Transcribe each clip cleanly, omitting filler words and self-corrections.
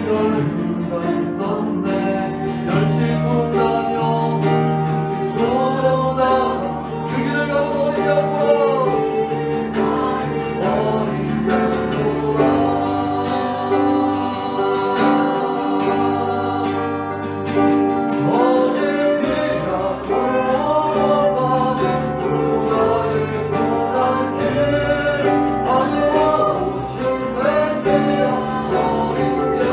여유가 있었네. 열심히 좋다며 열심히 좋다 그 길을 가고 어린 양보라 어린 양보라 어린 비가 돌아서 보다의 고단 길 아무오신 메시아 어린 양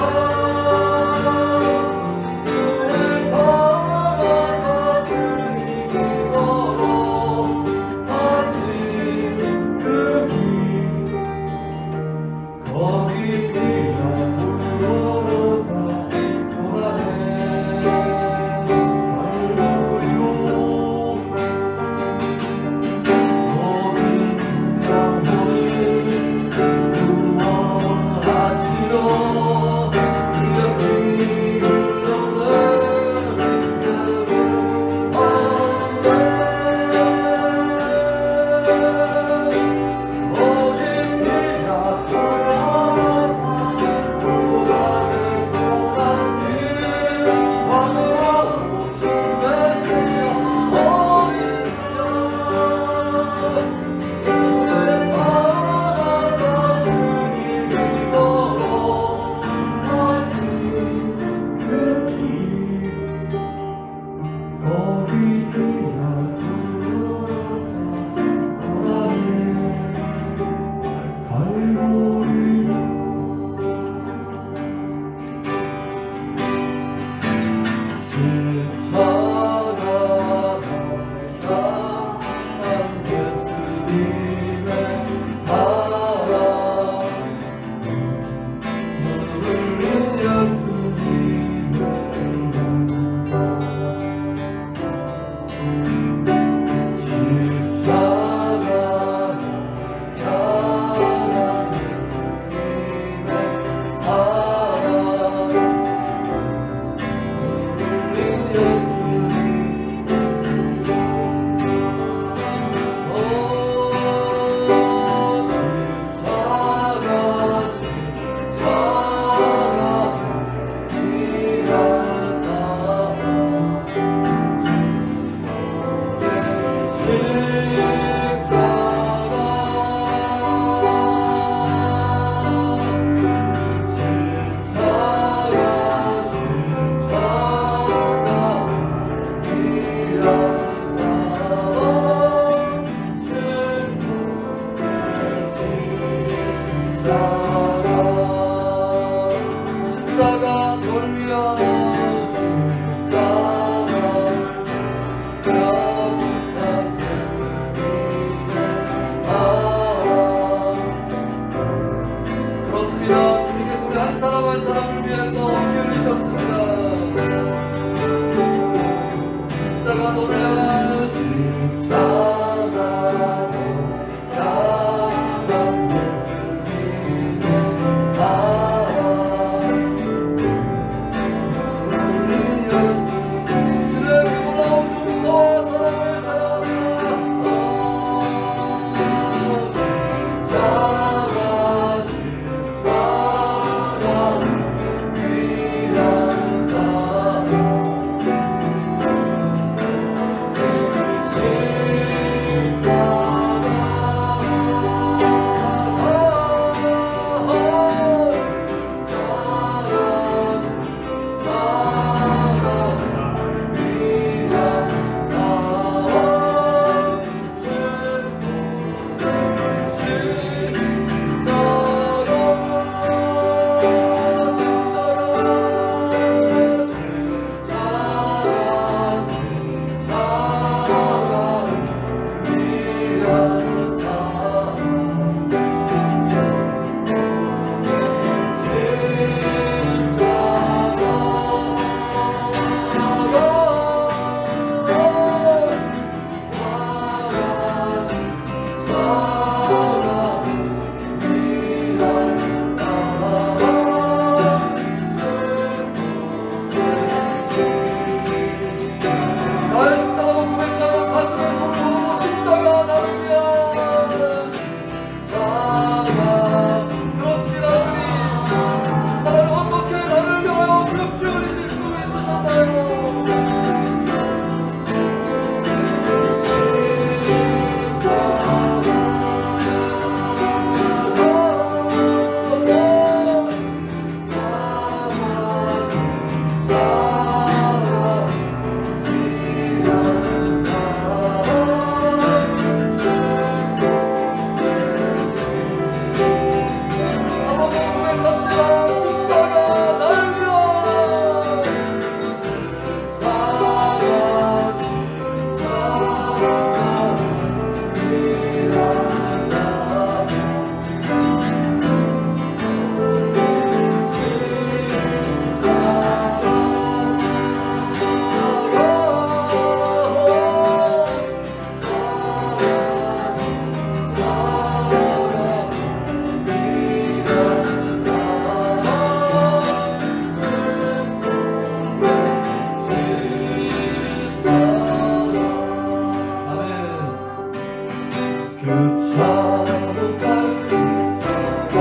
차보다 십자가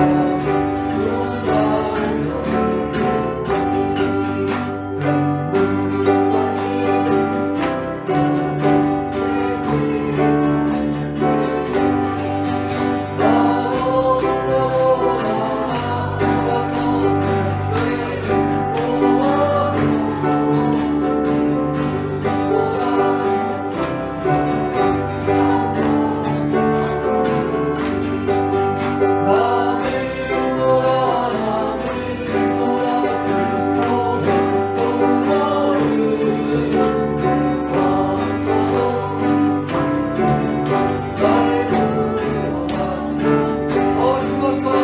주나요 샘물과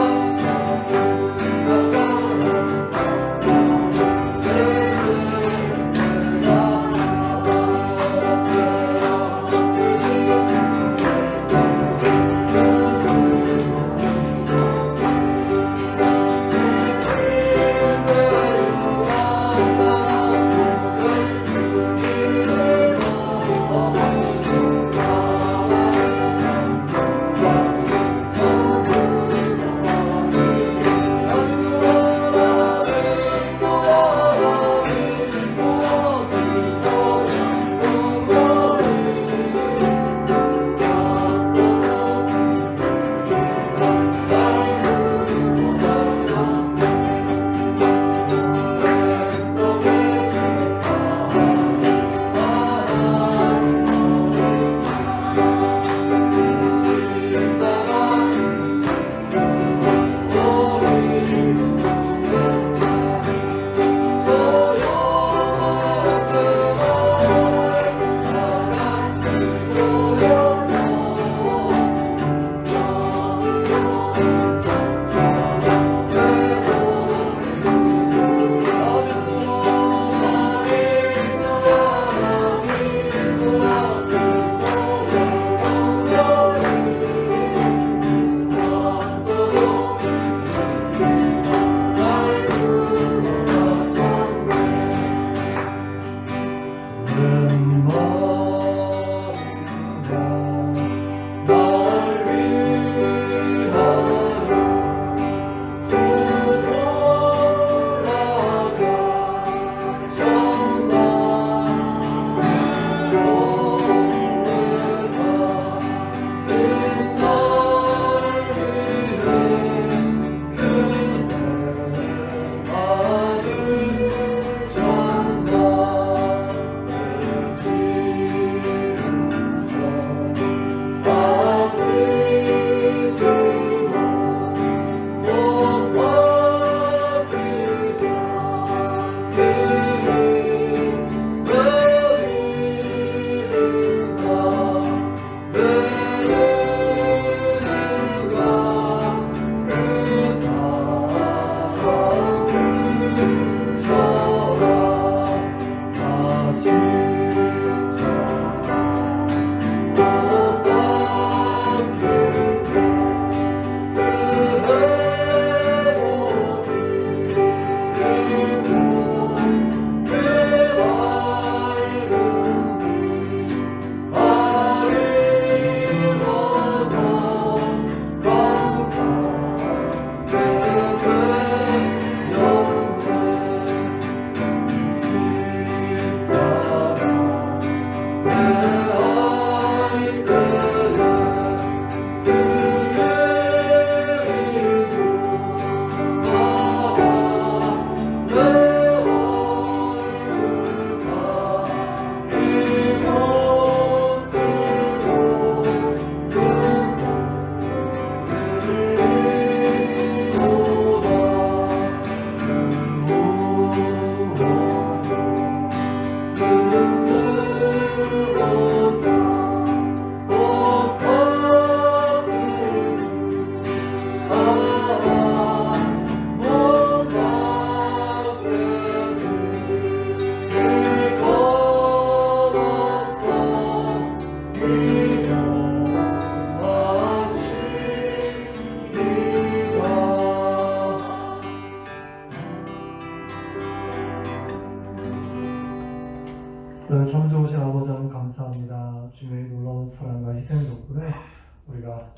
우리가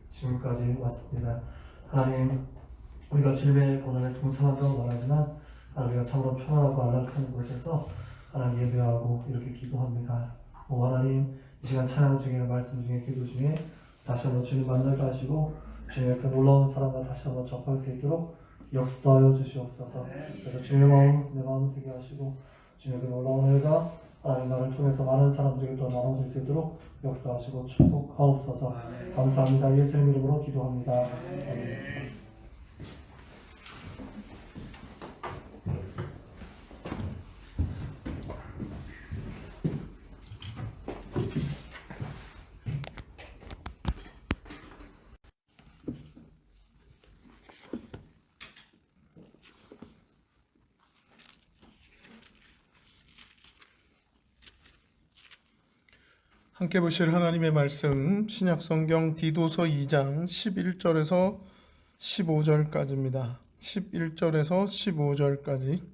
지금까지 왔습니다. 하나님, 우리가 질병의 고난에 동참한다고 말하지만 우리가 참으로 평안하고 안락한 곳에서 하나님 예배하고 이렇게 기도합니다. 하나님, 이 시간 찬양 중에 말씀 중에 기도 중에 다시 한번 주님 만나게 하시고 주님의 그 놀라운 사랑과 다시 한번 접할 수 있도록 역사하여 주시옵소서. 그래서 주님의 마음 내 마음을 되게 하시고 주님의 그 놀라운 은혜가 하나님 나를 통해서 많은 사람들에게 또 나눠질 수 있도록 역사하시고 축복하옵소서. 감사합니다. 예수님 이름으로 기도합니다. 아멘. 함께 보실 하나님의 말씀 신약성경 디도서 2장 11절에서 15절까지입니다. 11절에서 15절까지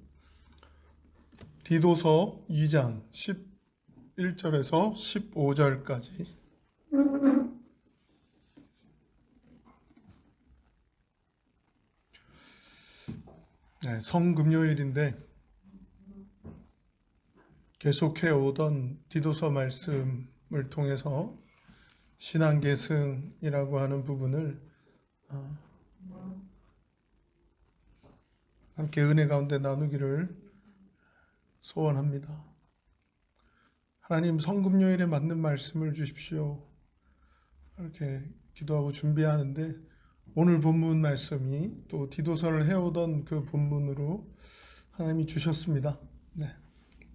디도서 2장 11절에서 15절까지 성금요일인데 계속해 오던 디도서 말씀을 통해서 신앙계승이라고 하는 부분을 함께 은혜 가운데 나누기를 소원합니다. 하나님, 성금요일에 맞는 말씀을 주십시오. 이렇게 기도하고 준비하는데 오늘 본문 말씀이 또 디도서를 해오던 그 본문으로 하나님이 주셨습니다.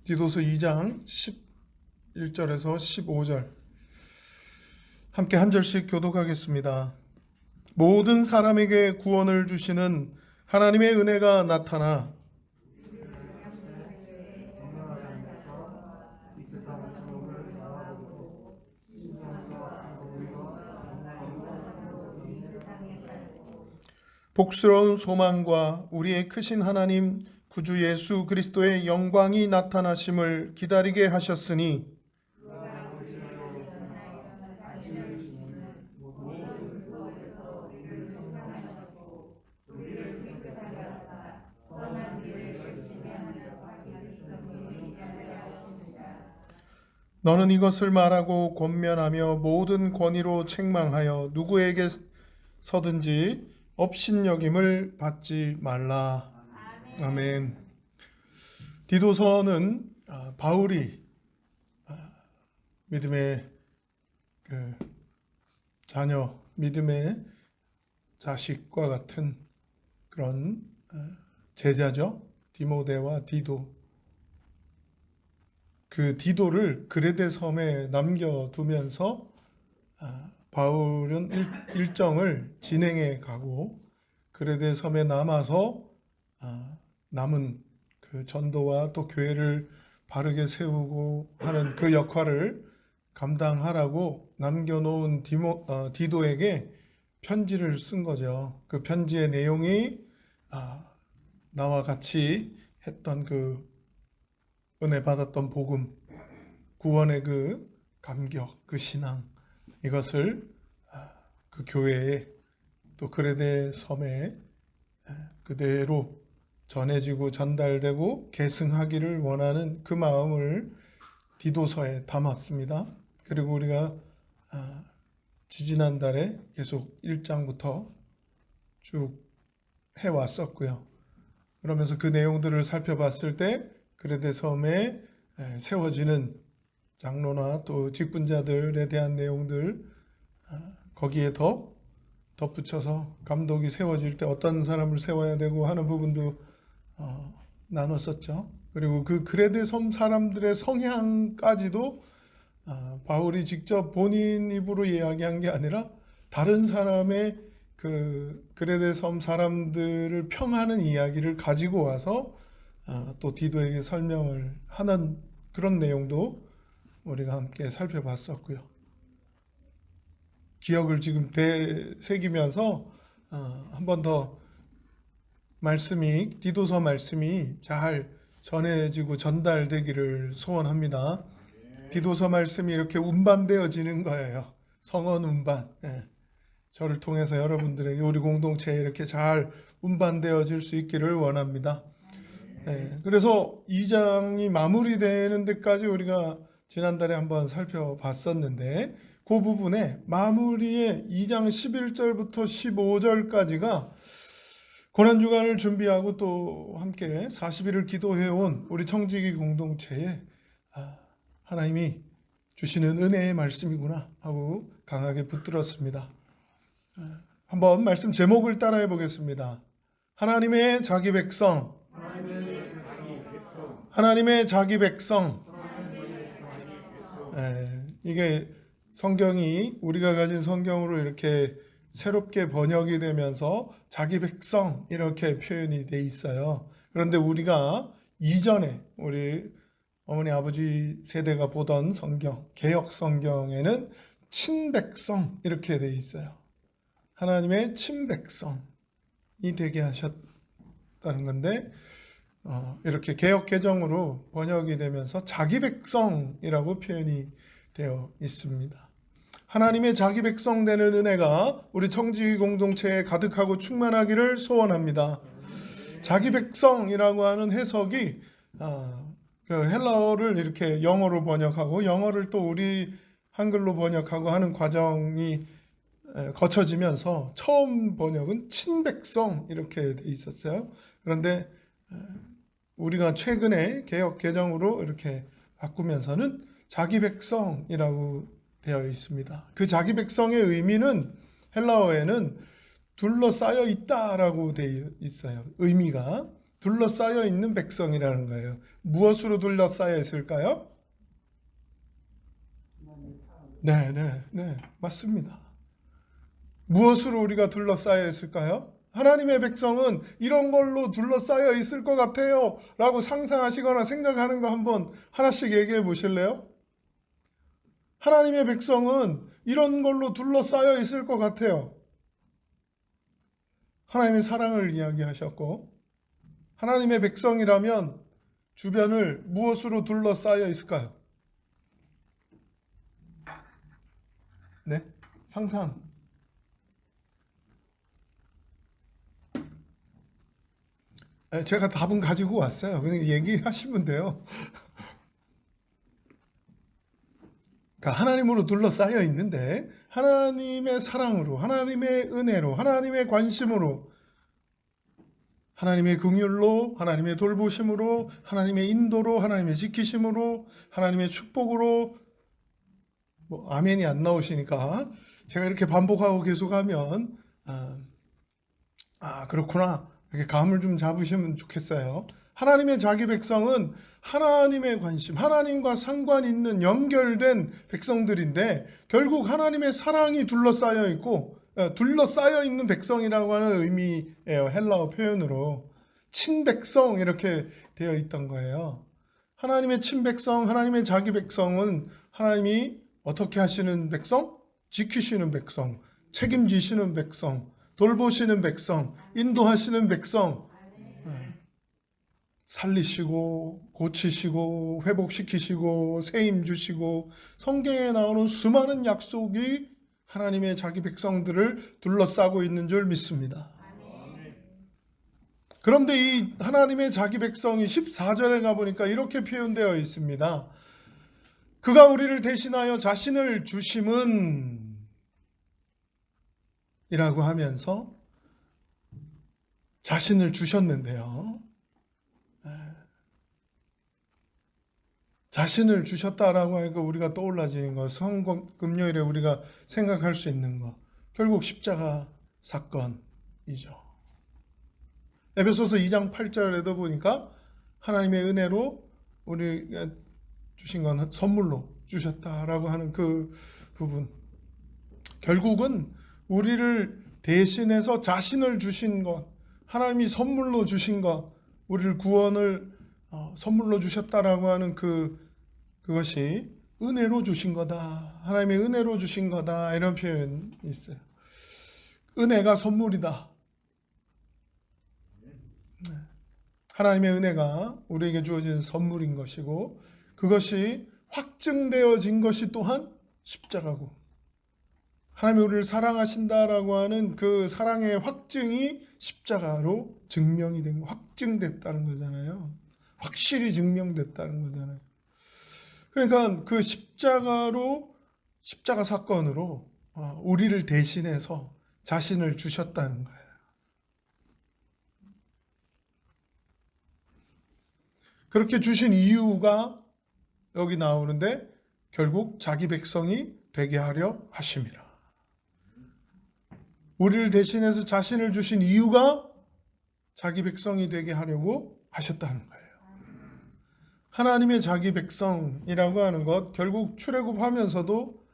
디도서 2장 11절에서 15절 함께 한 절씩 교독하겠습니다. 모든 사람에게 구원을 주시는 하나님의 은혜가 나타나 복스러운 소망과 우리의 크신 하나님 구주 예수 그리스도의 영광이 나타나심을 기다리게 하셨으니 너는 이것을 말하고 권면하며 모든 권위로 책망하여 누구에게 서든지 업신여김을 받지 말라. 아멘. 디도서는 바울이 믿음의 자녀, 믿음의 자식과 같은 그런 제자죠. 디모데와 디도. 그 디도를 그레데 섬에 남겨두면서 바울은 일정을 진행해 가고 그레데 섬에 남아서 남은 그 전도와 또 교회를 바르게 세우고 하는 그 역할을 감당하라고 남겨놓은 디도에게 편지를 쓴 거죠. 그 편지의 내용이 나와 같이 했던 그 은혜 받았던 복음, 구원의 그 감격, 그 신앙, 이것을 그 교회에 또 그레데 섬에 그대로 전해지고 전달되고 계승하기를 원하는 그 마음을 디도서에 담았습니다. 그리고 우리가 지지난달에 계속 1장부터 쭉 해왔었고요. 그러면서 그 내용들을 살펴봤을 때 그레데 섬에 세워지는 장로나 또 직분자들에 대한 내용들 거기에 더 덧붙여서 감독이 세워질 때 어떤 사람을 세워야 되고 하는 부분도 나눴었죠. 그리고 그 그레데 섬 사람들의 성향까지도 바울이 직접 본인 입으로 이야기한 게 아니라 다른 사람의 그 그레데 섬 사람들을 평하는 이야기를 가지고 와서 또 디도에게 설명을 하는 그런 내용도 우리가 함께 살펴봤었고요. 기억을 지금 되새기면서 한 번 더 말씀이 디도서 말씀이 잘 전해지고 전달되기를 소원합니다. 디도서 말씀이 이렇게 운반되어지는 거예요. 성원 운반, 저를 통해서 여러분들에게 우리 공동체에 이렇게 잘 운반되어질 수 있기를 원합니다. 그래서 2장이 마무리되는 데까지 우리가 지난달에 한번 살펴봤었는데 그 부분에 마무리에 2장 11절부터 15절까지가 고난주간을 준비하고 또 함께 40일을 기도해온 우리 청지기 공동체에 하나님이 주시는 은혜의 말씀이구나 하고 강하게 붙들었습니다. 한번 말씀 제목을 따라해 보겠습니다. 하나님의 자기 백성, 하나님의 자기 백성. 이게 성경이 우리가 가진 성경으로 이렇게 새롭게 번역이 되면서 자기 백성 이렇게 표현이 돼 있어요. 그런데 우리가 이전에 우리 어머니 아버지 세대가 보던 성경, 개역 성경에는 친백성 이렇게 돼 있어요. 하나님의 친백성이 되게 하셨다는 건데 이렇게 개역 개정으로 번역이 되면서 자기 백성이라고 표현이 되어 있습니다. 하나님의 자기 백성 되는 은혜가 우리 청지기 공동체에 가득하고 충만하기를 소원합니다. 자기 백성이라고 하는 해석이 헬라어를 이렇게 영어로 번역하고 영어를 또 우리 한글로 번역하고 하는 과정이 거쳐지면서 처음 번역은 친백성 이렇게 돼 있었어요. 그런데 우리가 최근에 개역 개정으로 이렇게 바꾸면서는 자기 백성이라고 되어 있습니다. 그 자기 백성의 의미는 헬라어에는 둘러싸여 있다라고 되어 있어요. 의미가 둘러싸여 있는 백성이라는 거예요. 무엇으로 둘러싸여 있을까요? 네, 맞습니다. 무엇으로 우리가 둘러싸여 있을까요? 하나님의 백성은 이런 걸로 둘러싸여 있을 것 같아요 라고 상상하시거나 생각하는 거 한번 하나씩 얘기해 보실래요? 하나님의 백성은 이런 걸로 둘러싸여 있을 것 같아요. 하나님의 사랑을 이야기하셨고 하나님의 백성이라면 주변을 무엇으로 둘러싸여 있을까요? 네? 상상. 제가 답은 가지고 왔어요. 그냥 얘기하시면 돼요. 그러니까 하나님으로 둘러싸여 있는데 하나님의 사랑으로, 하나님의 은혜로, 하나님의 관심으로, 하나님의 긍휼로, 하나님의 돌보심으로, 하나님의 인도로, 하나님의 지키심으로, 하나님의 축복으로 아멘이 안 나오시니까 제가 이렇게 반복하고 계속하면 그렇구나 이렇게 감을 좀 잡으시면 좋겠어요. 하나님의 자기 백성은 하나님의 관심, 하나님과 상관 있는 연결된 백성들인데 결국 하나님의 사랑이 둘러싸여 있고 둘러싸여 있는 백성이라고 하는 의미예요. 헬라어 표현으로 친백성 이렇게 되어 있던 거예요. 하나님의 친백성, 하나님의 자기 백성은 하나님이 어떻게 하시는 백성? 지키시는 백성, 책임지시는 백성, 돌보시는 백성, 인도하시는 백성, 살리시고 고치시고 회복시키시고 세임 주시고 성경에 나오는 수많은 약속이 하나님의 자기 백성들을 둘러싸고 있는 줄 믿습니다. 그런데 이 하나님의 자기 백성이 14절에 가보니까 이렇게 표현되어 있습니다. 그가 우리를 대신하여 자신을 주심은 이라고 하면서 자신을 주셨는데요. 자신을 주셨다라고 하니까 우리가 떠올라지는 거, 금요일에 우리가 생각할 수 있는 거, 결국 십자가 사건이죠. 에베소서 2장 8절에도 보니까 하나님의 은혜로 우리가 주신 건 선물로 주셨다라고 하는 그 부분, 결국은 우리를 대신해서 자신을 주신 것, 하나님이 선물로 주신 것, 우리를 구원을 선물로 주셨다라고 하는 그것이 은혜로 주신 거다. 하나님의 은혜로 주신 거다. 이런 표현이 있어요. 은혜가 선물이다. 하나님의 은혜가 우리에게 주어진 선물인 것이고 그것이 확증되어진 것이 또한 십자가고 하나님이 우리를 사랑하신다라고 하는 그 사랑의 확증이 십자가로 증명이 된, 확증됐다는 거잖아요. 확실히 증명됐다는 거잖아요. 그러니까 그 십자가 사건으로 우리를 대신해서 자신을 주셨다는 거예요. 그렇게 주신 이유가 여기 나오는데 결국 자기 백성이 되게 하려 하심이라. 우리를 대신해서 자신을 주신 이유가 자기 백성이 되게 하려고 하셨다는 거예요. 하나님의 자기 백성이라고 하는 것, 결국 출애굽하면서도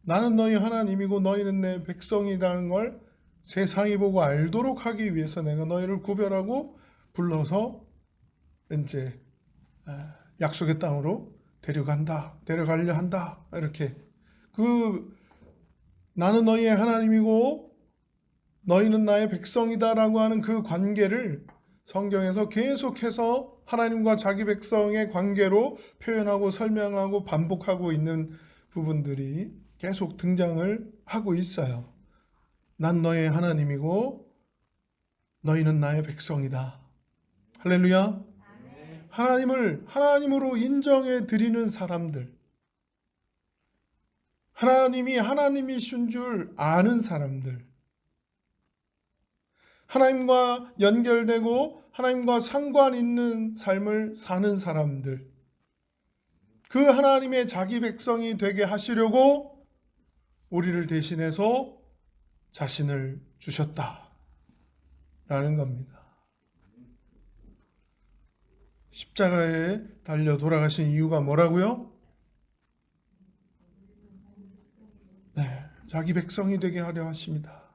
나는 너희 하나님이고 너희는 내 백성이라는 걸 세상이 보고 알도록 하기 위해서 내가 너희를 구별하고 불러서 이제 약속의 땅으로 데려가려 한다. 이렇게 나는 너희의 하나님이고 너희는 나의 백성이다라고 하는 그 관계를 성경에서 계속해서 하나님과 자기 백성의 관계로 표현하고 설명하고 반복하고 있는 부분들이 계속 등장을 하고 있어요. 난 너의 하나님이고 너희는 나의 백성이다. 할렐루야. 하나님을 하나님으로 인정해 드리는 사람들, 하나님이 하나님이신 줄 아는 사람들, 하나님과 연결되고 하나님과 상관 있는 삶을 사는 사람들, 그 하나님의 자기 백성이 되게 하시려고 우리를 대신해서 자신을 주셨다라는 겁니다. 십자가에 달려 돌아가신 이유가 뭐라고요? 네, 자기 백성이 되게 하려 하십니다.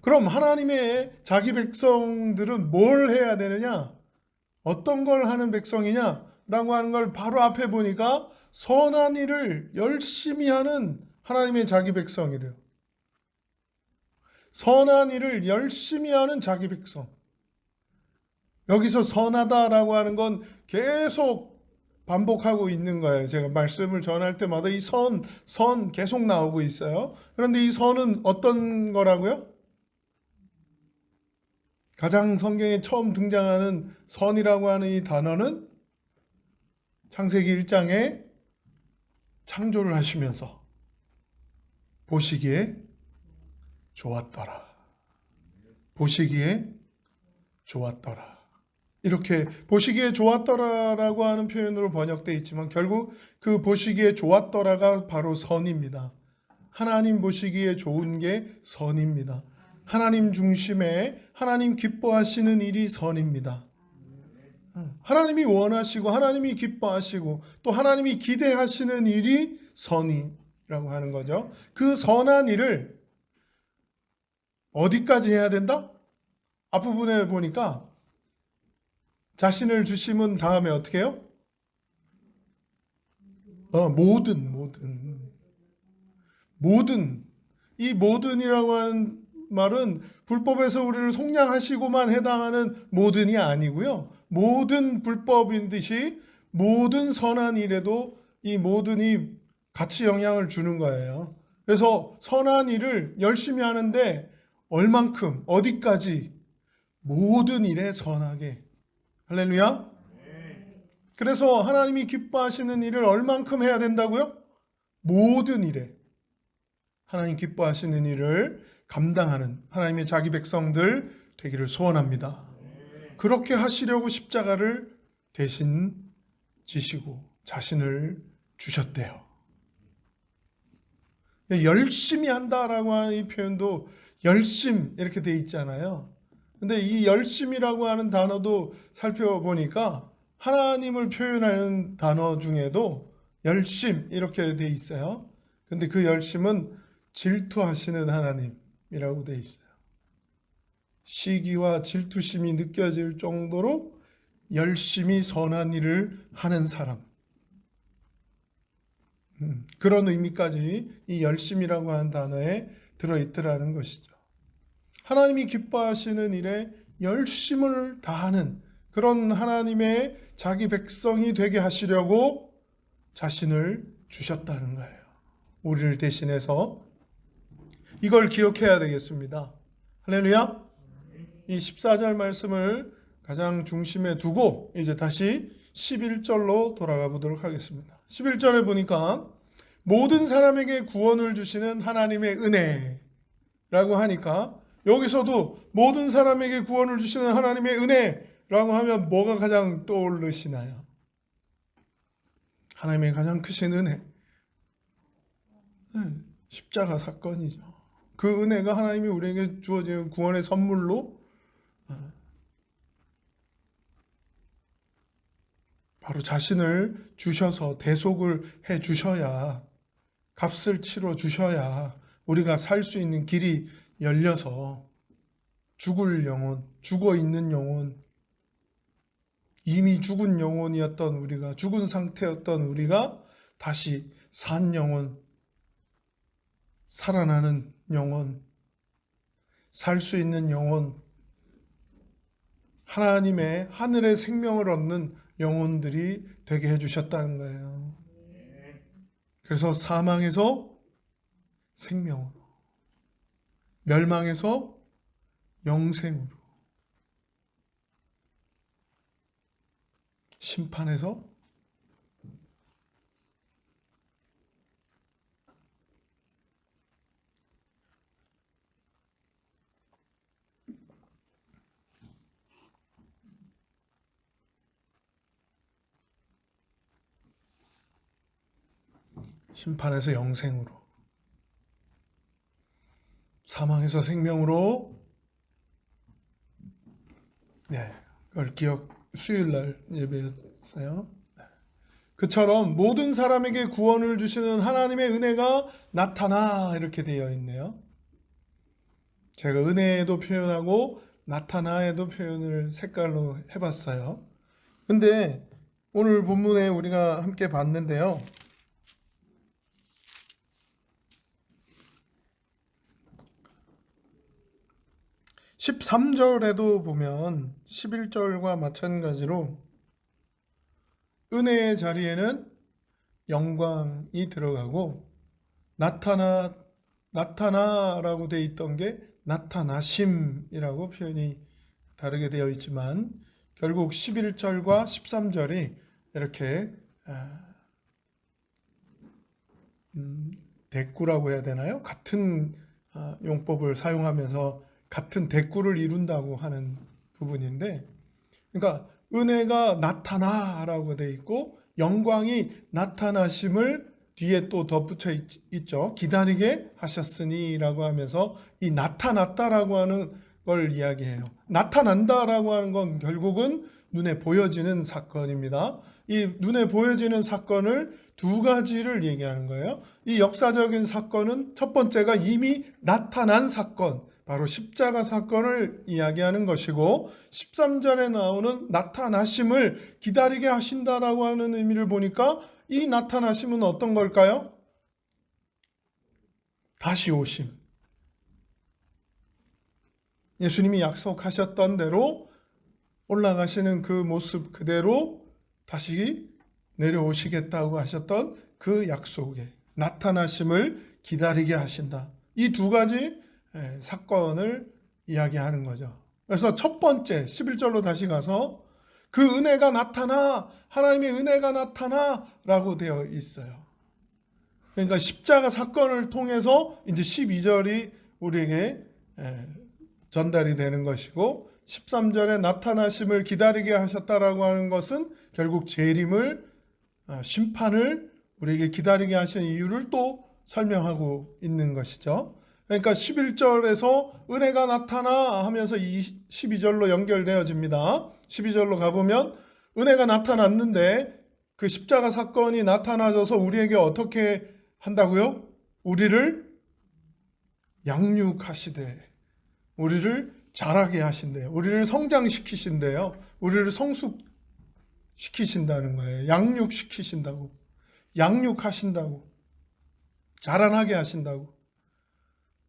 그럼 하나님의 자기 백성들은 뭘 해야 되느냐? 어떤 걸 하는 백성이냐? 라고 하는 걸 바로 앞에 보니까 선한 일을 열심히 하는 하나님의 자기 백성이래요. 선한 일을 열심히 하는 자기 백성. 여기서 선하다라고 하는 건 계속 반복하고 있는 거예요. 제가 말씀을 전할 때마다 이 선 계속 나오고 있어요. 그런데 이 선은 어떤 거라고요? 가장 성경에 처음 등장하는 선이라고 하는 이 단어는 창세기 1장에 창조를 하시면서 보시기에 좋았더라. 보시기에 좋았더라. 이렇게 보시기에 좋았더라라고 하는 표현으로 번역되어 있지만 결국 그 보시기에 좋았더라가 바로 선입니다. 하나님 보시기에 좋은 게 선입니다. 하나님 중심에 하나님 기뻐하시는 일이 선입니다. 하나님이 원하시고 하나님이 기뻐하시고 또 하나님이 기대하시는 일이 선이라고 하는 거죠. 그 선한 일을 어디까지 해야 된다? 앞부분에 보니까 자신을 주심은 다음에 어떻게 해요? 모든 이 모든이라고 하는 말은 불법에서 우리를 속량하시고만 해당하는 모든이 아니고요. 모든 불법인 듯이 모든 선한 일에도 이 모든이 같이 영향을 주는 거예요. 그래서 선한 일을 열심히 하는데 얼만큼, 어디까지? 모든 일에 선하게. 할렐루야. 그래서 하나님이 기뻐하시는 일을 얼만큼 해야 된다고요? 모든 일에. 하나님 기뻐하시는 일을 감당하는 하나님의 자기 백성들 되기를 소원합니다. 그렇게 하시려고 십자가를 대신 지시고 자신을 주셨대요. 열심히 한다라고 하는 이 표현도 열심 이렇게 돼 있잖아요. 근데 이 열심이라고 하는 단어도 살펴보니까 하나님을 표현하는 단어 중에도 열심 이렇게 돼 있어요. 근데 그 열심은 질투하시는 하나님이라고 돼 있어요. 시기와 질투심이 느껴질 정도로 열심히 선한 일을 하는 사람. 그런 의미까지 이 열심이라고 하는 단어에 들어있더라는 것이죠. 하나님이 기뻐하시는 일에 열심을 다하는 그런 하나님의 자기 백성이 되게 하시려고 자신을 주셨다는 거예요. 우리를 대신해서. 이걸 기억해야 되겠습니다. 할렐루야. 이 14절 말씀을 가장 중심에 두고 이제 다시 11절로 돌아가 보도록 하겠습니다. 11절에 보니까 모든 사람에게 구원을 주시는 하나님의 은혜라고 하니까, 여기서도 모든 사람에게 구원을 주시는 하나님의 은혜라고 하면 뭐가 가장 떠오르시나요? 하나님의 가장 크신 은혜, 십자가 사건이죠. 그 은혜가 하나님이 우리에게 주어진 구원의 선물로 바로 자신을 주셔서 대속을 해 주셔야, 값을 치러 주셔야 우리가 살 수 있는 길이 열려서 죽을 영혼, 죽어 있는 영혼, 이미 죽은 영혼이었던 우리가, 죽은 상태였던 우리가 다시 산 영혼, 살아나는 영혼, 살 수 있는 영혼, 하나님의 하늘의 생명을 얻는 영혼들이 되게 해주셨다는 거예요. 그래서 사망에서 생명으로, 멸망에서 영생으로, 심판에서 영생으로, 사망에서 생명으로. 그걸 수요일날 예배였어요. 그처럼 모든 사람에게 구원을 주시는 하나님의 은혜가 나타나, 이렇게 되어 있네요. 제가 은혜에도 표현하고 나타나에도 표현을 색깔로 해봤어요. 근데 오늘 본문에 우리가 함께 봤는데요, 13절에도 보면 11절과 마찬가지로 은혜의 자리에는 영광이 들어가고, 나타나라고 되어 있던 게 나타나심이라고 표현이 다르게 되어 있지만, 결국 11절과 13절이 이렇게 대꾸라고 해야 되나요? 같은 용법을 사용하면서 같은 대꾸를 이룬다고 하는 부분인데, 그러니까 은혜가 나타나라고 되어 있고 영광이 나타나심을 뒤에 또 덧붙여 있죠. 기다리게 하셨으니라고 하면서 이 나타났다라고 하는 걸 이야기해요. 나타난다라고 하는 건 결국은 눈에 보여지는 사건입니다. 이 눈에 보여지는 사건을 두 가지를 얘기하는 거예요. 이 역사적인 사건은 첫 번째가 이미 나타난 사건, 바로 십자가 사건을 이야기하는 것이고, 13절에 나오는 나타나심을 기다리게 하신다라고 하는 의미를 보니까 이 나타나심은 어떤 걸까요? 다시 오심. 예수님이 약속하셨던 대로 올라가시는 그 모습 그대로 다시 내려오시겠다고 하셨던 그 약속에 나타나심을 기다리게 하신다. 이 두 가지 사건을 이야기하는 거죠. 그래서 첫 번째 11절로 다시 가서 그 은혜가 나타나, 하나님의 은혜가 나타나 라고 되어 있어요. 그러니까 십자가 사건을 통해서 이제 12절이 우리에게 전달이 되는 것이고, 13절에 나타나심을 기다리게 하셨다라고 하는 것은 결국 재림을, 심판을 우리에게 기다리게 하신 이유를 또 설명하고 있는 것이죠. 그러니까 11절에서 은혜가 나타나 하면서 12절로 연결되어집니다. 12절로 가보면 은혜가 나타났는데 그 십자가 사건이 나타나져서 우리에게 어떻게 한다고요? 우리를 양육하시되, 우리를 자라게 하신대요. 우리를 성장시키신대요. 우리를 성숙시키신다는 거예요. 양육시키신다고, 양육하신다고, 자라나게 하신다고.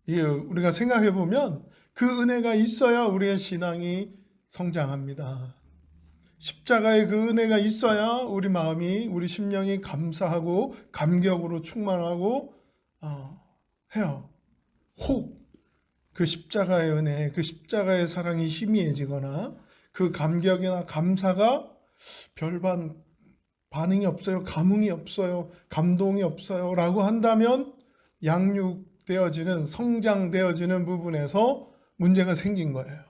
우리가 생각해 보면 그 은혜가 있어야 우리의 신앙이 성장합니다. 십자가의 그 은혜가 있어야 우리 마음이, 우리 심령이 감사하고 감격으로 충만하고 해요. 혹 그 십자가의 은혜, 그 십자가의 사랑이 희미해지거나 그 감격이나 감사가 별반 반응이 없어요. 감흥이 없어요. 감동이 없어요. 라고 한다면 양육되어지는, 성장되어지는 부분에서 문제가 생긴 거예요.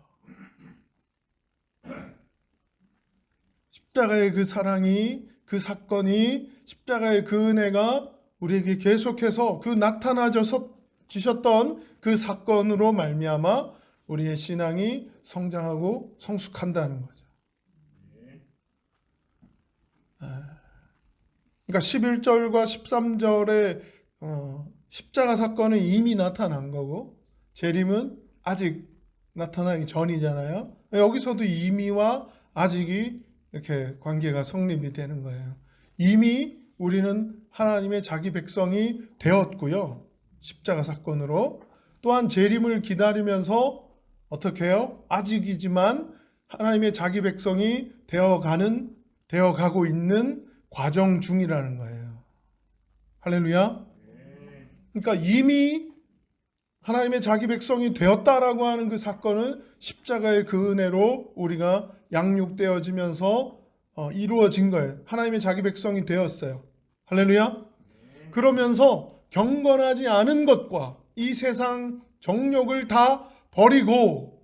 십자가의 그 사랑이, 그 사건이, 십자가의 그 은혜가 우리에게 계속해서 그 나타나지셨던 그 사건으로 말미암아 우리의 신앙이 성장하고 성숙한다는 거죠. 그러니까 11절과 13절의 십자가 사건은 이미 나타난 거고 재림은 아직 나타나기 전이잖아요. 여기서도 이미와 아직이 이렇게 관계가 성립이 되는 거예요. 이미 우리는 하나님의 자기 백성이 되었고요. 십자가 사건으로. 또한 재림을 기다리면서 어떻게 해요? 아직이지만 하나님의 자기 백성이 되어가고 있는 과정 중이라는 거예요. 할렐루야. 그러니까 이미 하나님의 자기 백성이 되었다라고 하는 그 사건은 십자가의 그 은혜로 우리가 양육되어지면서 이루어진 거예요. 하나님의 자기 백성이 되었어요. 할렐루야. 그러면서 경건하지 않은 것과 이 세상 정욕을 다 버리고,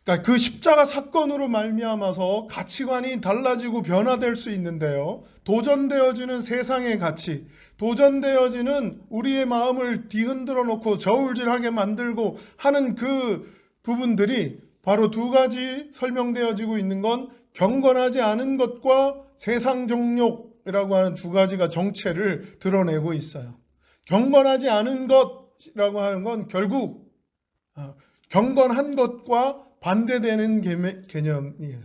그러니까 그 십자가 사건으로 말미암아서 가치관이 달라지고 변화될 수 있는데요. 도전되어지는 세상의 가치, 도전되어지는 우리의 마음을 뒤흔들어 놓고 저울질하게 만들고 하는 그 부분들이 바로 두 가지 설명되어지고 있는 건 경건하지 않은 것과 세상 정욕이라고 하는 두 가지가 정체를 드러내고 있어요. 경건하지 않은 것이라고 하는 건 결국 경건한 것과 반대되는 개념이에요.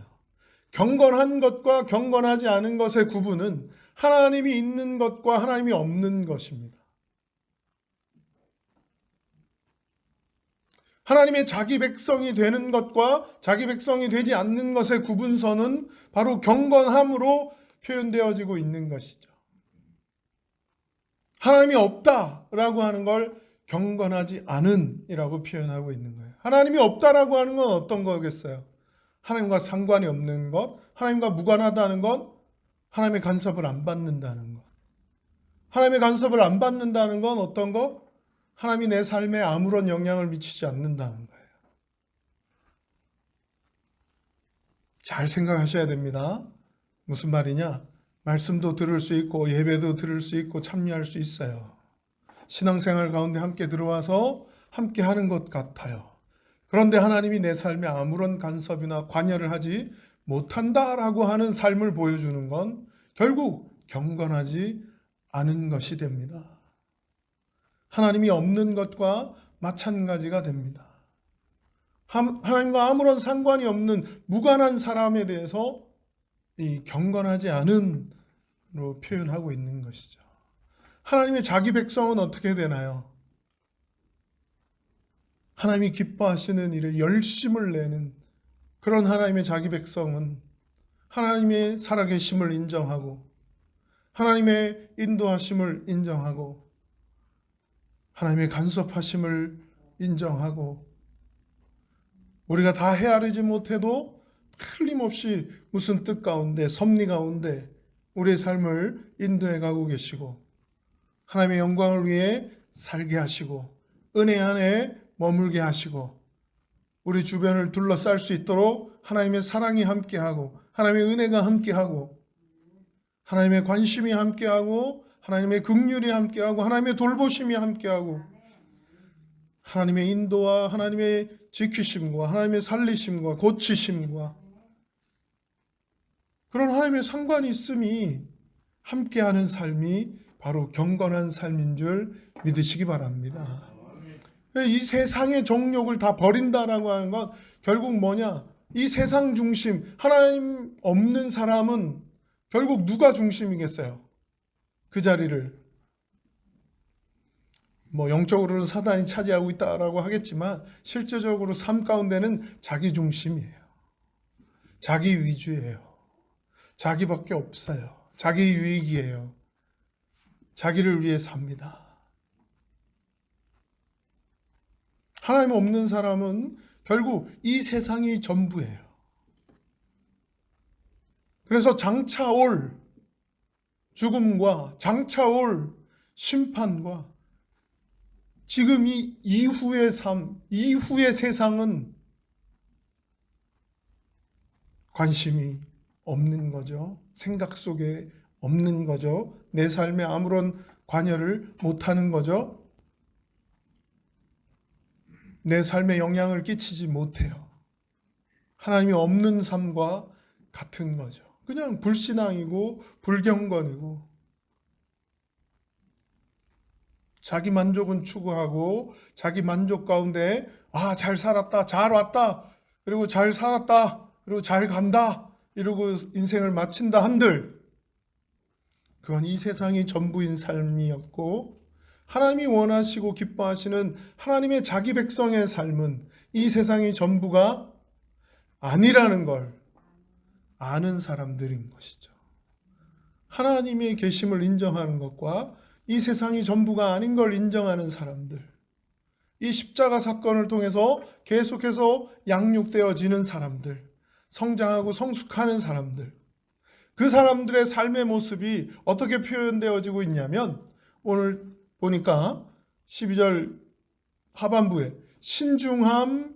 경건한 것과 경건하지 않은 것의 구분은 하나님이 있는 것과 하나님이 없는 것입니다. 하나님의 자기 백성이 되는 것과 자기 백성이 되지 않는 것의 구분선은 바로 경건함으로 표현되어지고 있는 것이죠. 하나님이 없다라고 하는 걸 경건하지 않은이라고 표현하고 있는 거예요. 하나님이 없다라고 하는 건 어떤 거겠어요? 하나님과 상관이 없는 것, 하나님과 무관하다는 것, 하나님의 간섭을 안 받는다는 것. 하나님의 간섭을 안 받는다는 건 어떤 것? 하나님이 내 삶에 아무런 영향을 미치지 않는다는 거예요. 잘 생각하셔야 됩니다. 무슨 말이냐? 말씀도 들을 수 있고 예배도 들을 수 있고 참여할 수 있어요. 신앙생활 가운데 함께 들어와서 함께 하는 것 같아요. 그런데 하나님이 내 삶에 아무런 간섭이나 관여를 하지 못한다라고 하는 삶을 보여주는 건 결국 경건하지 않은 것이 됩니다. 하나님이 없는 것과 마찬가지가 됩니다. 하나님과 아무런 상관이 없는 무관한 사람에 대해서 이 경건하지 않은로 표현하고 있는 것이죠. 하나님의 자기 백성은 어떻게 되나요? 하나님이 기뻐하시는 일에 열심을 내는 그런 하나님의 자기 백성은 하나님의 살아계심을 인정하고 하나님의 인도하심을 인정하고 하나님의 간섭하심을 인정하고 우리가 다 헤아리지 못해도 틀림없이 무슨 뜻 가운데 섭리 가운데 우리의 삶을 인도해 가고 계시고 하나님의 영광을 위해 살게 하시고 은혜 안에 머물게 하시고 우리 주변을 둘러쌀 수 있도록 하나님의 사랑이 함께하고 하나님의 은혜가 함께하고 하나님의 관심이 함께하고 하나님의 긍휼이 함께하고 하나님의 돌보심이 함께하고 하나님의 인도와 하나님의 지키심과 하나님의 살리심과 고치심과 그런 하나님의 상관이 있음이 함께하는 삶이 바로 경건한 삶인 줄 믿으시기 바랍니다. 이 세상의 정욕을 다 버린다라고 하는 건 결국 뭐냐? 이 세상 중심, 하나님 없는 사람은 결국 누가 중심이겠어요? 그 자리를 영적으로는 사단이 차지하고 있다라고 하겠지만 실제적으로 삶 가운데는 자기 중심이에요. 자기 위주예요. 자기밖에 없어요. 자기 유익이에요. 자기를 위해 삽니다. 하나님 없는 사람은 결국 이 세상이 전부예요. 그래서 장차 올 죽음과 장차 올 심판과 지금 이 이후의 삶, 이후의 세상은 관심이 없는 거죠. 생각 속에 없는 거죠. 내 삶에 아무런 관여를 못하는 거죠. 내 삶에 영향을 끼치지 못해요. 하나님이 없는 삶과 같은 거죠. 그냥 불신앙이고 불경건이고 자기 만족은 추구하고 자기 만족 가운데 잘 살았다, 잘 왔다, 그리고 잘 살았다, 그리고 잘 간다 이러고 인생을 마친다 한들 그건 이 세상이 전부인 삶이었고 하나님이 원하시고 기뻐하시는 하나님의 자기 백성의 삶은 이 세상이 전부가 아니라는 걸 아는 사람들인 것이죠. 하나님의 계심을 인정하는 것과 이 세상이 전부가 아닌 걸 인정하는 사람들, 이 십자가 사건을 통해서 계속해서 양육되어지는 사람들, 성장하고 성숙하는 사람들, 그 사람들의 삶의 모습이 어떻게 표현되어지고 있냐면 오늘 보니까 12절 하반부에 신중함,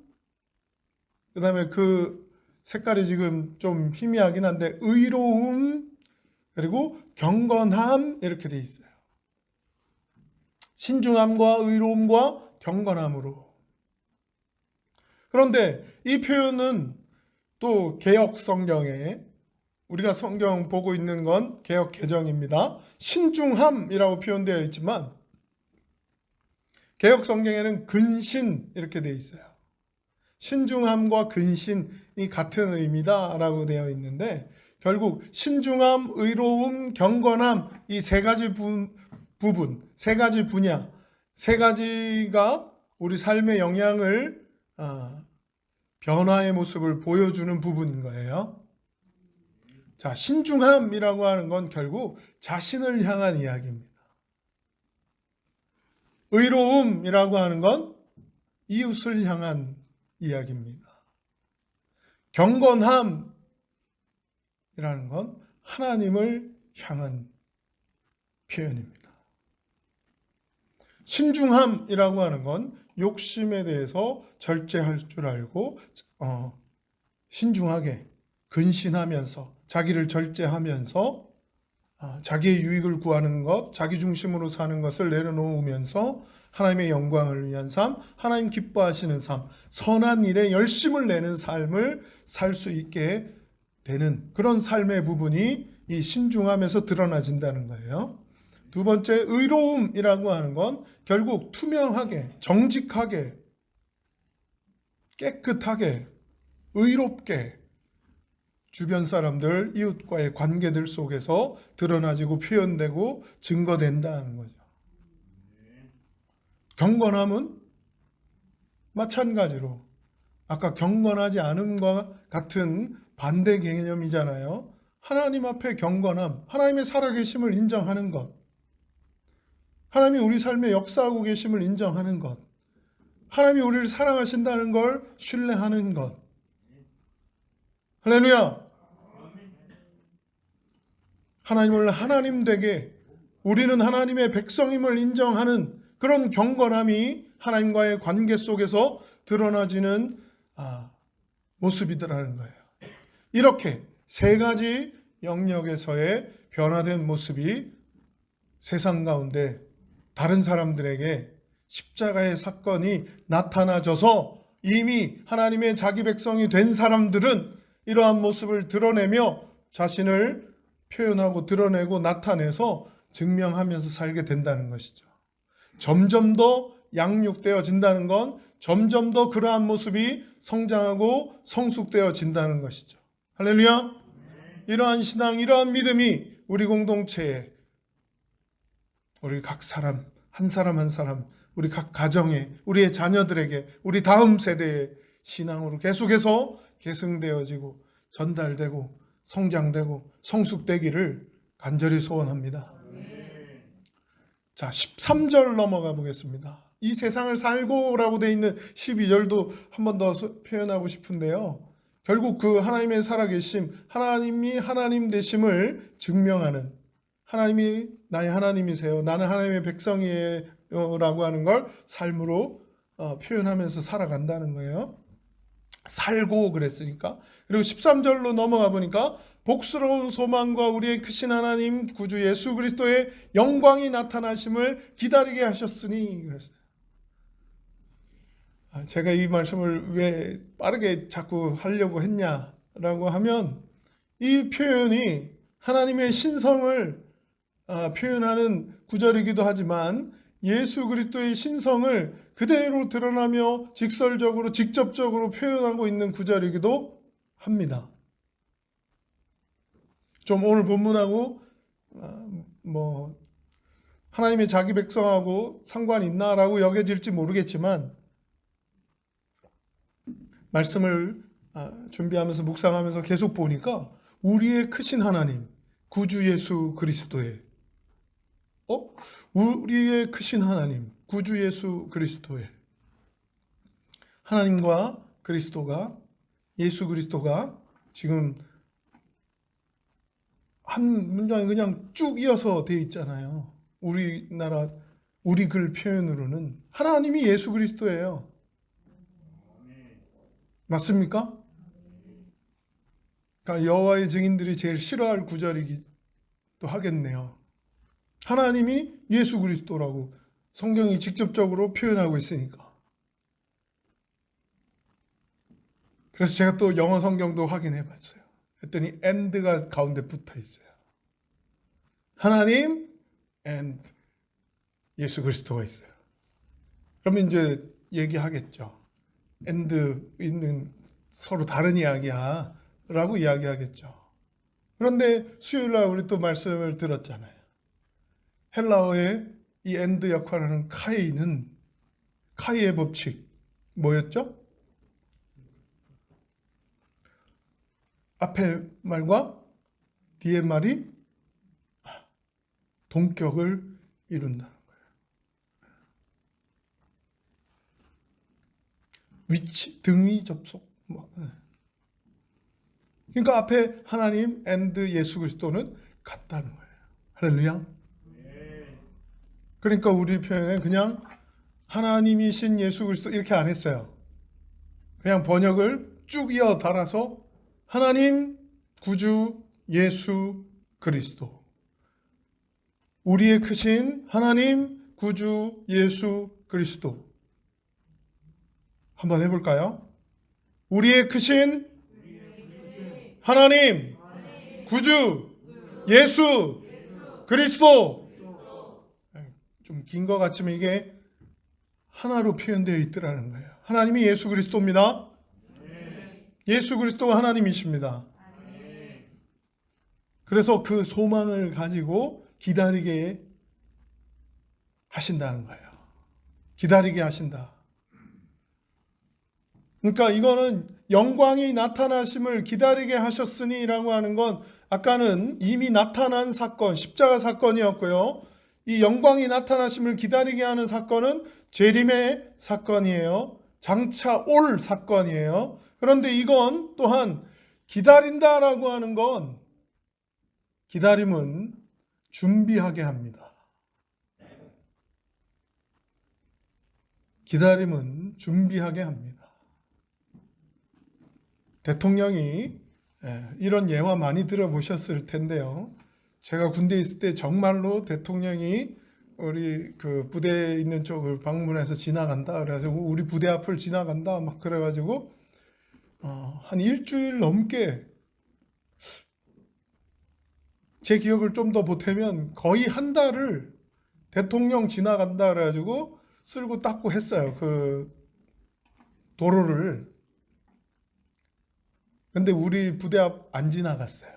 그 다음에 그 색깔이 지금 좀 희미하긴 한데 의로움, 그리고 경건함 이렇게 돼 있어요. 신중함과 의로움과 경건함으로. 그런데 이 표현은 또 개역 성경에 우리가 성경 보고 있는 건 개역 개정입니다. 신중함이라고 표현되어 있지만 개역 성경에는 근신 이렇게 되어 있어요. 신중함과 근신이 같은 의미다라고 되어 있는데 결국 신중함, 의로움, 경건함 이 세 가지 부분, 세 가지 분야, 세 가지가 우리 삶의 영향을 변화의 모습을 보여주는 부분인 거예요. 자, 신중함이라고 하는 건 결국 자신을 향한 이야기입니다. 의로움이라고 하는 건 이웃을 향한 이야기입니다. 경건함이라는 건 하나님을 향한 표현입니다. 신중함이라고 하는 건 욕심에 대해서 절제할 줄 알고 신중하게 근신하면서 자기를 절제하면서 자기의 유익을 구하는 것, 자기 중심으로 사는 것을 내려놓으면서 하나님의 영광을 위한 삶, 하나님 기뻐하시는 삶, 선한 일에 열심을 내는 삶을 살 수 있게 되는 그런 삶의 부분이 이 신중함에서 드러나진다는 거예요. 두 번째, 의로움이라고 하는 건 결국 투명하게, 정직하게, 깨끗하게, 의롭게 주변 사람들, 이웃과의 관계들 속에서 드러나지고 표현되고 증거된다는 거죠. 경건함은 마찬가지로 아까 경건하지 않음과 같은 반대 개념이잖아요. 하나님 앞에 경건함, 하나님의 살아계심을 인정하는 것, 하나님이 우리 삶에 역사하고 계심을 인정하는 것, 하나님이 우리를 사랑하신다는 걸 신뢰하는 것. 할렐루야! 하나님을 하나님 되게 우리는 하나님의 백성임을 인정하는 그런 경건함이 하나님과의 관계 속에서 드러나지는 모습이더라는 거예요. 이렇게 세 가지 영역에서의 변화된 모습이 세상 가운데 다른 사람들에게 십자가의 사건이 나타나져서 이미 하나님의 자기 백성이 된 사람들은 이러한 모습을 드러내며 자신을 표현하고 드러내고 나타내서 증명하면서 살게 된다는 것이죠. 점점 더 양육되어진다는 건 점점 더 그러한 모습이 성장하고 성숙되어진다는 것이죠. 할렐루야! 이러한 신앙, 이러한 믿음이 우리 공동체에 우리 각 사람, 한 사람 한 사람, 우리 각 가정에, 우리의 자녀들에게, 우리 다음 세대의 신앙으로 계속해서 계승되어지고 전달되고 성장되고 성숙되기를 간절히 소원합니다. 자, 13절 넘어가 보겠습니다. 이 세상을 살고라고 되어 있는 12절도 한 번 더 표현하고 싶은데요. 결국 그 하나님의 살아계심, 하나님이 하나님 되심을 증명하는, 하나님이 나의 하나님이세요, 나는 하나님의 백성이에요 라고 하는 걸 삶으로 표현하면서 살아간다는 거예요. 살고 그랬으니까. 그리고 13절로 넘어가 보니까 복스러운 소망과 우리의 크신 하나님 구주 예수 그리스도의 영광이 나타나심을 기다리게 하셨으니 그랬어요. 제가 이 말씀을 왜 빠르게 자꾸 하려고 했냐라고 하면, 이 표현이 하나님의 신성을 표현하는 구절이기도 하지만 예수 그리스도의 신성을 그대로 드러나며 직설적으로 직접적으로 표현하고 있는 구절이기도 합니다. 좀 오늘 본문하고 하나님의 자기 백성하고 상관이 있나라고 여겨질지 모르겠지만, 말씀을 준비하면서 묵상하면서 계속 보니까 우리의 크신 하나님 구주 예수 그리스도의 우리의 크신 하나님 구주 예수 그리스도의 하나님과 그리스도가, 예수 그리스도가 지금 한 문장이 그냥 쭉 이어서 되어 있잖아요. 우리나라 우리 글 표현으로는 하나님이 예수 그리스도예요. 맞습니까? 그러니까 여호와의 증인들이 제일 싫어할 구절이기도 하겠네요. 하나님이 예수 그리스도라고 성경이 직접적으로 표현하고 있으니까. 그래서 제가 또 영어 성경도 확인해 봤어요. 그랬더니 and가 가운데 붙어 있어요. 하나님 and 예수 그리스도가 있어요. 그러면 이제 얘기하겠죠. and 있는 서로 다른 이야기야 라고 이야기하겠죠. 그런데 수요일날 우리 또 말씀을 들었잖아요. 헬라어의 이 and 역할을 하는 카이의 법칙 뭐였죠? 앞에 말과 뒤에 말이 동격을 이룬다는 거예요. 위치, 등위 접속. 그러니까 앞에 하나님 and 예수 그리스도는 같다는 거예요. 할렐루야. 그러니까 우리 표현에 그냥 하나님이신 예수 그리스도 이렇게 안 했어요. 그냥 번역을 쭉 이어 달아서 하나님 구주 예수 그리스도, 우리의 크신 하나님 구주 예수 그리스도. 한번 해볼까요? 우리의 크신 하나님 구주 예수 그리스도. 좀 긴 것 같지만 이게 하나로 표현되어 있더라는 거예요. 하나님이 예수 그리스도입니다. 예수 그리스도가 하나님이십니다. 그래서 그 소망을 가지고 기다리게 하신다는 거예요. 기다리게 하신다. 그러니까 이거는 영광이 나타나심을 기다리게 하셨으니라고 하는 건 아까는 이미 나타난 사건, 십자가 사건이었고요. 이 영광이 나타나심을 기다리게 하는 사건은 재림의 사건이에요. 장차 올 사건이에요. 그런데 이건 또한 기다린다라고 하는 건, 기다림은 준비하게 합니다. 기다림은 준비하게 합니다. 대통령이 이런 예화 많이 들어보셨을 텐데요. 제가 군대에 있을 때 정말로 대통령이 우리 그 부대에 있는 쪽을 방문해서 지나간다 그래가지고 우리 부대 앞을 지나간다 막 그래가지고 한 일주일 넘게, 제 기억을 좀 더 보태면 거의 한 달을 대통령 지나간다 그래가지고 쓸고 닦고 했어요. 그 도로를. 근데 우리 부대 앞 안 지나갔어요.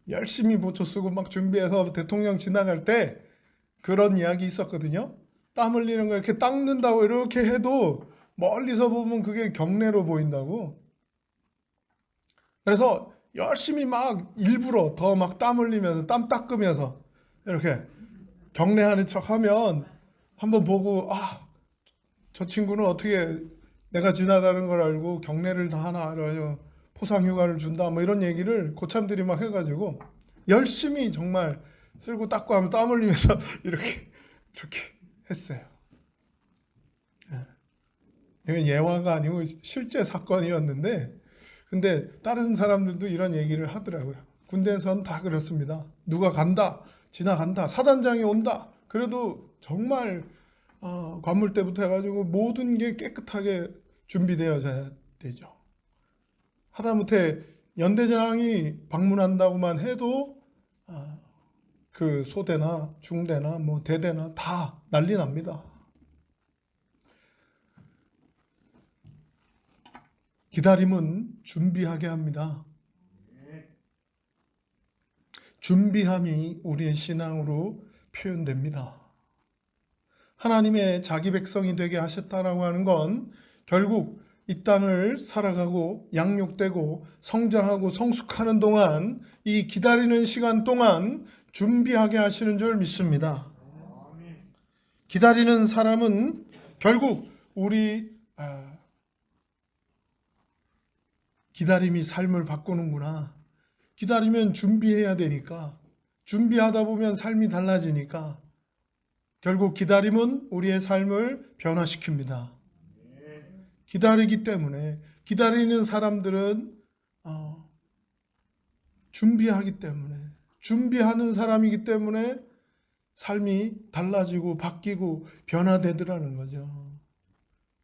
열심히 보초 쓰고 막 준비해서 대통령 지나갈 때 그런 이야기 있었거든요. 땀 흘리는 거 이렇게 닦는다고 이렇게 해도 멀리서 보면 그게 경례로 보인다고. 그래서 열심히 막 일부러 더 막 땀 흘리면서 땀 닦으면서 이렇게 경례하는 척하면 한번 보고 저 친구는 어떻게 내가 지나가는 걸 알고 경례를 다 하나 알아요. 포상휴가를 준다 뭐 이런 얘기를 고참들이 막 해가지고 열심히 정말 쓸고 닦고 하면 땀 흘리면서 이렇게 했어요. 이건 예화가 아니고 실제 사건이었는데 근데 다른 사람들도 이런 얘기를 하더라고요. 군대에서는 다 그렇습니다. 누가 간다, 지나간다, 사단장이 온다. 그래도 정말 관물 때부터 해가지고 모든 게 깨끗하게 준비되어져야 되죠. 하다못해 연대장이 방문한다고만 해도 그 소대나 중대나 뭐 대대나 다 난리 납니다. 기다림은 준비하게 합니다. 준비함이 우리의 신앙으로 표현됩니다. 하나님의 자기 백성이 되게 하셨다라고 하는 건 결국 이 땅을 살아가고 양육되고 성장하고 성숙하는 동안 이 기다리는 시간 동안 준비하게 하시는 줄 믿습니다. 기다리는 사람은 결국 우리 기다림이 삶을 바꾸는구나. 기다리면 준비해야 되니까 준비하다 보면 삶이 달라지니까 결국 기다림은 우리의 삶을 변화시킵니다. 기다리기 때문에 기다리는 사람들은 준비하기 때문에 준비하는 사람이기 때문에 삶이 달라지고 바뀌고 변화되더라는 거죠.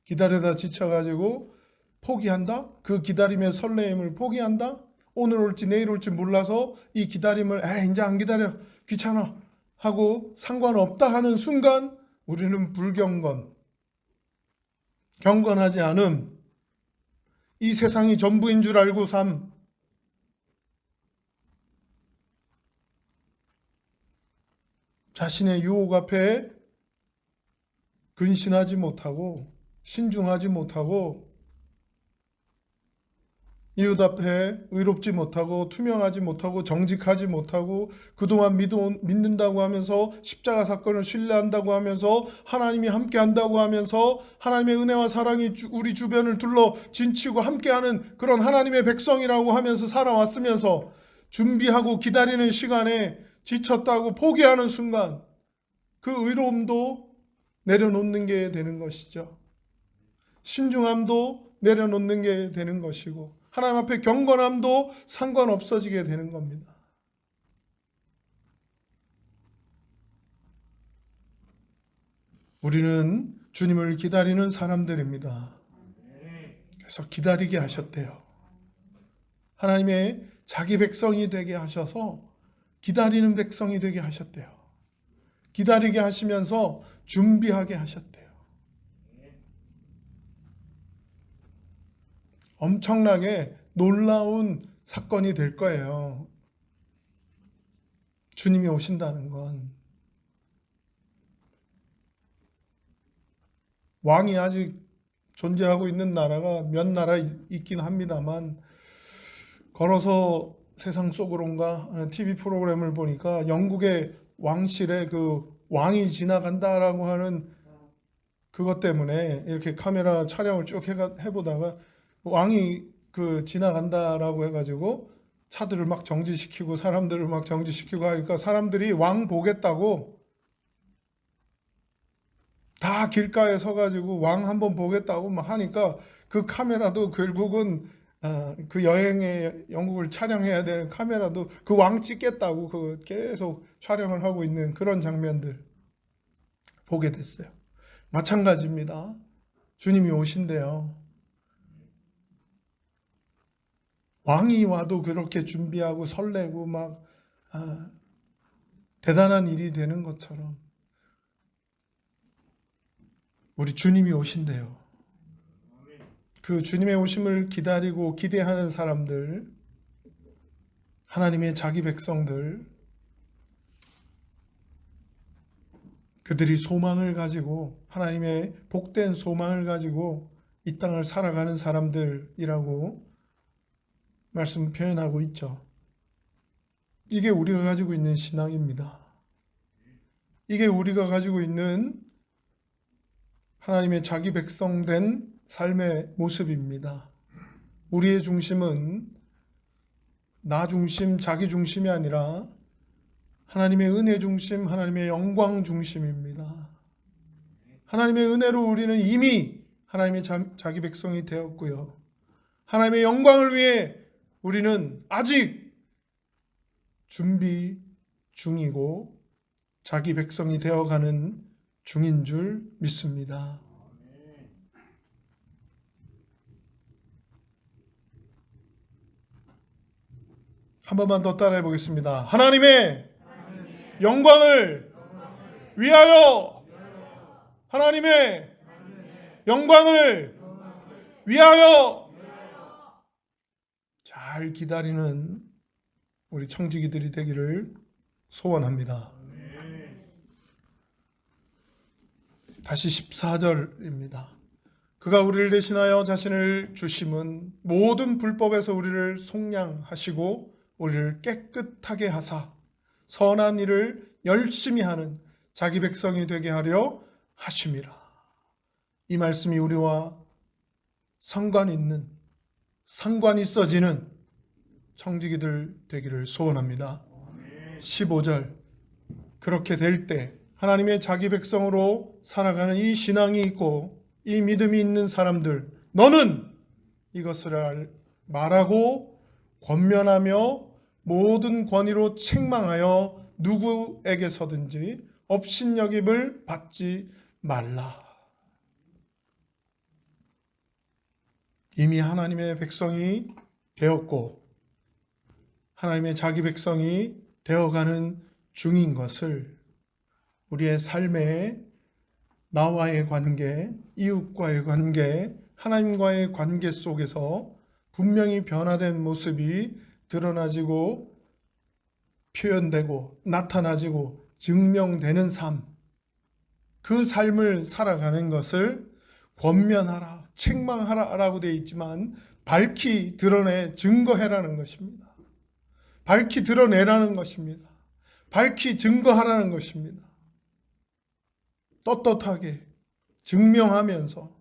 기다리다 지쳐가지고 포기한다? 그 기다림의 설레임을 포기한다? 오늘 올지 내일 올지 몰라서 이 기다림을 이제 안 기다려 귀찮아 하고 상관없다 하는 순간 우리는 불경건, 경건하지 않음, 이 세상이 전부인 줄 알고 삶, 자신의 유혹 앞에 근신하지 못하고 신중하지 못하고 이웃 앞에 의롭지 못하고 투명하지 못하고 정직하지 못하고 그동안 믿는다고 하면서 십자가 사건을 신뢰한다고 하면서 하나님이 함께한다고 하면서 하나님의 은혜와 사랑이 우리 주변을 둘러 진치고 함께하는 그런 하나님의 백성이라고 하면서 살아왔으면서 준비하고 기다리는 시간에 지쳤다고 포기하는 순간 그 의로움도 내려놓는 게 되는 것이죠. 신중함도 내려놓는 게 되는 것이고 하나님 앞에 경건함도 상관없어지게 되는 겁니다. 우리는 주님을 기다리는 사람들입니다. 그래서 기다리게 하셨대요. 하나님의 자기 백성이 되게 하셔서 기다리는 백성이 되게 하셨대요. 기다리게 하시면서 준비하게 하셨대요. 엄청나게 놀라운 사건이 될 거예요. 주님이 오신다는 건. 왕이 아직 존재하고 있는 나라가 몇 나라 있긴 합니다만 걸어서 세상 속으로인가 하는 TV 프로그램을 보니까 영국의 왕실에 그 왕이 지나간다라고 하는 그것 때문에 이렇게 카메라 촬영을 쭉 해보다가 왕이 그 지나간다라고 해가지고 차들을 막 정지시키고 사람들을 막 정지시키고 하니까 사람들이 왕 보겠다고 다 길가에 서가지고 왕 한번 보겠다고 막 하니까 그 카메라도 결국은 그 여행에 영국을 촬영해야 되는 카메라도 그 왕 찍겠다고 그 계속 촬영을 하고 있는 그런 장면들 보게 됐어요. 마찬가지입니다. 주님이 오신대요. 왕이 와도 그렇게 준비하고 설레고 막 대단한 일이 되는 것처럼 우리 주님이 오신대요. 그 주님의 오심을 기다리고 기대하는 사람들, 하나님의 자기 백성들, 그들이 소망을 가지고 하나님의 복된 소망을 가지고 이 땅을 살아가는 사람들이라고 말씀 표현하고 있죠. 이게 우리가 가지고 있는 신앙입니다. 이게 우리가 가지고 있는 하나님의 자기 백성된 삶의 모습입니다. 우리의 중심은 나 중심, 자기 중심이 아니라 하나님의 은혜 중심, 하나님의 영광 중심입니다. 하나님의 은혜로 우리는 이미 하나님의 자기 백성이 되었고요. 하나님의 영광을 위해 우리는 아직 준비 중이고 자기 백성이 되어가는 중인 줄 믿습니다. 한 번만 더 따라해 보겠습니다. 하나님의 영광을 위하여, 하나님의 영광을 위하여 잘 기다리는 우리 청지기들이 되기를 소원합니다. 다시 14절입니다. 그가 우리를 대신하여 자신을 주심은 모든 불법에서 우리를 속량하시고 우리를 깨끗하게 하사 선한 일을 열심히 하는 자기 백성이 되게 하려 하심이라. 이 말씀이 우리와 상관 있어지는 청지기들 되기를 소원합니다. 15절, 그렇게 될 때 하나님의 자기 백성으로 살아가는 이 신앙이 있고 이 믿음이 있는 사람들, 너는 이것을 말하고 권면하며 모든 권위로 책망하여 누구에게서든지 업신여김을 받지 말라. 이미 하나님의 백성이 되었고 하나님의 자기 백성이 되어가는 중인 것을 우리의 삶에 나와의 관계, 이웃과의 관계, 하나님과의 관계 속에서 분명히 변화된 모습이 드러나지고 표현되고 나타나지고 증명되는 삶, 그 삶을 살아가는 것을 권면하라, 책망하라라고 되어 있지만 밝히 드러내 증거해라는 것입니다. 밝히 드러내라는 것입니다. 밝히 증거하라는 것입니다. 떳떳하게 증명하면서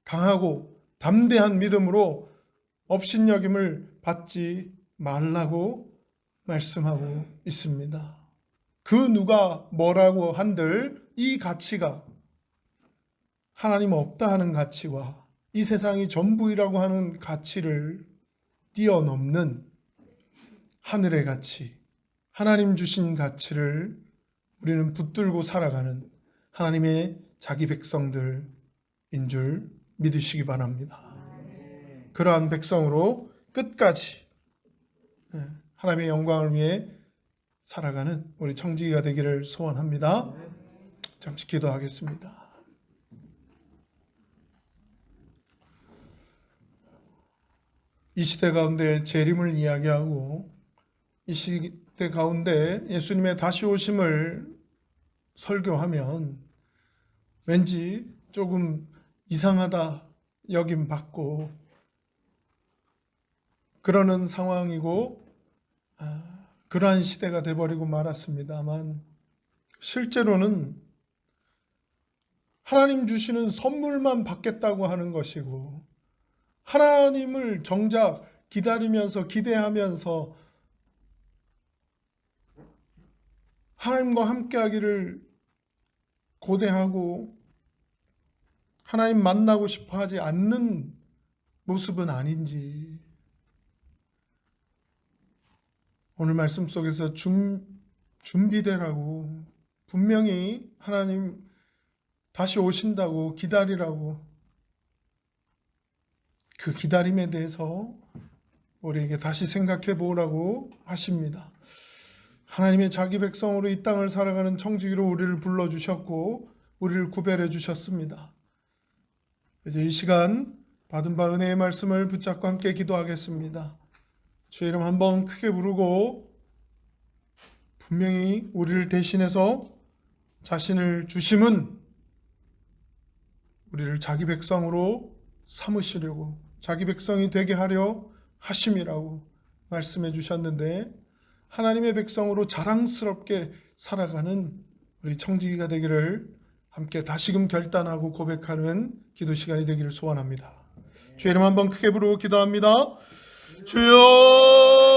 강하고 담대한 믿음으로 업신여김을 받지 말라고 말씀하고 있습니다. 그 누가 뭐라고 한들 이 가치가 하나님 없다 하는 가치와 이 세상이 전부이라고 하는 가치를 뛰어넘는 하늘의 가치, 하나님 주신 가치를 우리는 붙들고 살아가는 하나님의 자기 백성들인 줄 믿으시기 바랍니다. 그러한 백성으로 끝까지 하나님의 영광을 위해 살아가는 우리 청지기가 되기를 소원합니다. 잠시 기도하겠습니다. 이 시대 가운데 재림을 이야기하고 이 시대 가운데 예수님의 다시 오심을 설교하면 왠지 조금 이상하다 여김 받고 그러는 상황이고 그러한 시대가 돼버리고 말았습니다만 실제로는 하나님 주시는 선물만 받겠다고 하는 것이고 하나님을 정작 기다리면서 기대하면서 하나님과 함께하기를 고대하고 하나님 만나고 싶어 하지 않는 모습은 아닌지 오늘 말씀 속에서 준비되라고 분명히 하나님 다시 오신다고 기다리라고 그 기다림에 대해서 우리에게 다시 생각해 보라고 하십니다. 하나님의 자기 백성으로 이 땅을 살아가는 청지기로 우리를 불러주셨고 우리를 구별해 주셨습니다. 이제 이 시간 받은 바 은혜의 말씀을 붙잡고 함께 기도하겠습니다. 주의 이름 한번 크게 부르고 분명히 우리를 대신해서 자신을 주심은 우리를 자기 백성으로 삼으시려고 자기 백성이 되게 하려 하심이라고 말씀해 주셨는데 하나님의 백성으로 자랑스럽게 살아가는 우리 청지기가 되기를 함께 다시금 결단하고 고백하는 기도 시간이 되기를 소원합니다. 주의 이름 한번 크게 부르고 기도합니다. 주여